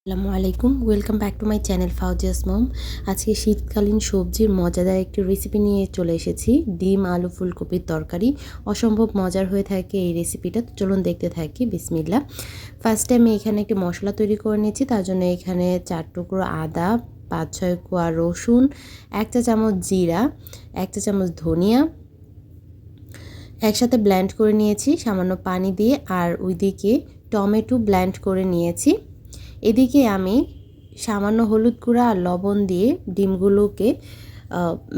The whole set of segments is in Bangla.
আসসালামু আলাইকুম, welcome back to my channel Fauzia's mom. আজকে শীতকালীন সবজির মজাদার একটি রেসিপি নিয়ে চলে এসেছি। ডিম আলু ফুলকপির তরকারি অসম্ভব মজার হয়ে থাকে এই রেসিপিটা। তো চলুন দেখতে থাকি। বিসমিল্লাহ। ফার্স্টে আমি এখানে একটি মশলা তৈরি করে নিয়েছি। তার জন্য এখানে 4 টুকরো আদা, 5-6 কোয়া রসুন, 1 চা চামচ জিরা, 1 চা চামচ ধনিয়া একসাথে ব্লেন্ড করে নিয়েছি সামান্য পানি দিয়ে। আর ওইদিকে টমেটো ব্লেন্ড করে নিয়েছি। এদিকে আমি সামান্য হলুদ গুঁড়া আর লবণ দিয়ে ডিমগুলোকে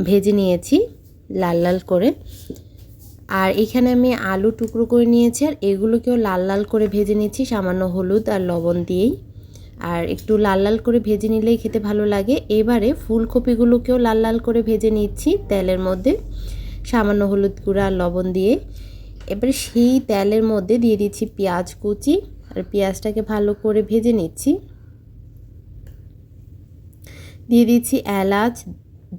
ভেজে নিয়েছি লাল লাল করে। আর এখানে আমি আলু টুকরো করে নিয়েছি, আর এগুলোকেও লাল লাল করে ভেজে নিয়েছি সামান্য হলুদ আর লবণ দিয়েই। আর একটু লাল লাল করে ভেজে নিলেই খেতে ভালো লাগে। এবারে ফুলকপিগুলোকেও লাল লাল করে ভেজে নিচ্ছি তেলের মধ্যে সামান্য হলুদ গুঁড়া আর লবণ দিয়ে। এবারে সেই তেলের মধ্যে দিয়ে দিচ্ছি পেঁয়াজ কুচি, আর পেঁয়াজটাকে ভালো করে ভেজে নিচ্ছি। দিয়ে দিচ্ছি এলাচ,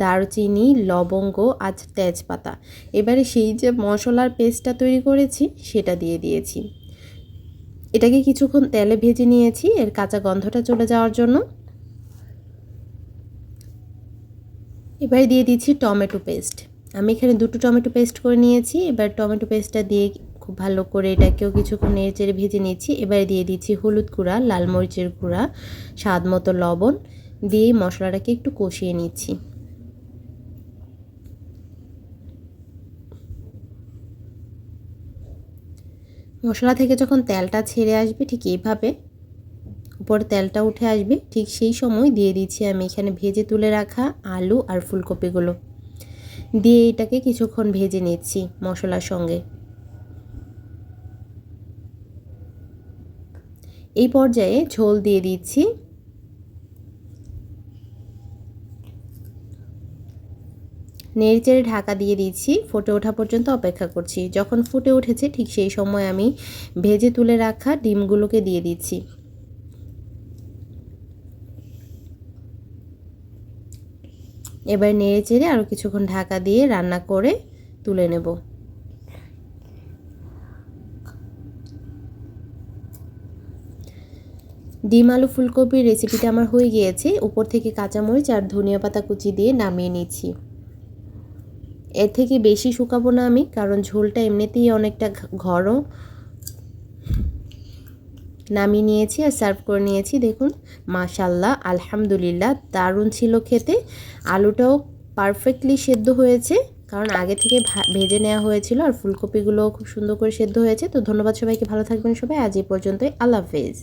দারচিনি, লবঙ্গ আর তেজপাতা। এবারে সেই যে মশলার পেস্টটা তৈরি করেছি সেটা দিয়ে দিয়েছি। এটাকে কিছুক্ষণ তেলে ভেজে নিয়েছি এর কাঁচা গন্ধটা চলে যাওয়ার জন্য। এবারে দিয়ে দিচ্ছি টমেটো পেস্ট। আমি এখানে 2টো টমেটো পেস্ট করে নিয়েছি। এবার টমেটো পেস্টটা দিয়ে খুব ভালো করে এটাকেও কিছুক্ষণ নেড়েচেড়ে ভেজে নিচ্ছি। এবারে দিয়ে দিচ্ছি হলুদ গুঁড়া, লাল মরিচের গুঁড়া, স্বাদ মতো লবণ দিয়ে মশলাটাকে একটু কষিয়ে নিচ্ছি। মশলা থেকে যখন তেলটা ছেড়ে আসবে ঠিক এইভাবে উপরে তেলটা উঠে আসবে, ঠিক সেই সময় দিয়ে দিচ্ছি আমি এখানে ভেজে তুলে রাখা আলু আর ফুলকপিগুলো দিয়ে এটাকে কিছুক্ষণ ভেজে নিচ্ছি মশলার সঙ্গে। এই পর্যায়ে ঝোল দিয়ে দিচ্ছি। নেড়েচেড়ে ঢাকা দিয়ে দিচ্ছি, ফুটে ওঠা পর্যন্ত অপেক্ষা করছি। যখন ফুটে উঠেছে ঠিক সেই সময় আমি ভেজে তুলে রাখা ডিমগুলোকে দিয়ে দিচ্ছি। এবার নেড়েচেড়ে আরও কিছুক্ষণ ঢাকা দিয়ে রান্না করে তুলে নেব। ডিম আলু ফুলকপির রেসিপিটা আমার হয়ে গিয়েছে। উপর থেকে কাঁচামরিচ আর ধনিয়া পাতা কুচি দিয়ে নামিয়ে নিচ্ছি। এর থেকে বেশি শুকাবো না আমি, কারণ ঝোলটা এমনিতেই অনেকটা ঘন। নামিয়ে নিয়েছি আর সার্ভ করে নিয়েছি। দেখুন মাশাল্লাহ, আলহামদুলিল্লাহ, দারুণ ছিল খেতে। আলুটাও পারফেক্টলি সেদ্ধ হয়েছে, কারণ আগে থেকে ভেজে নেওয়া হয়েছিল। আর ফুলকপিগুলোও খুব সুন্দর করে সেদ্ধ হয়েছে। তো ধন্যবাদ সবাইকে, ভালো থাকবেন সবাই। আজ এই পর্যন্তই, আল্লাহ হাফেজ।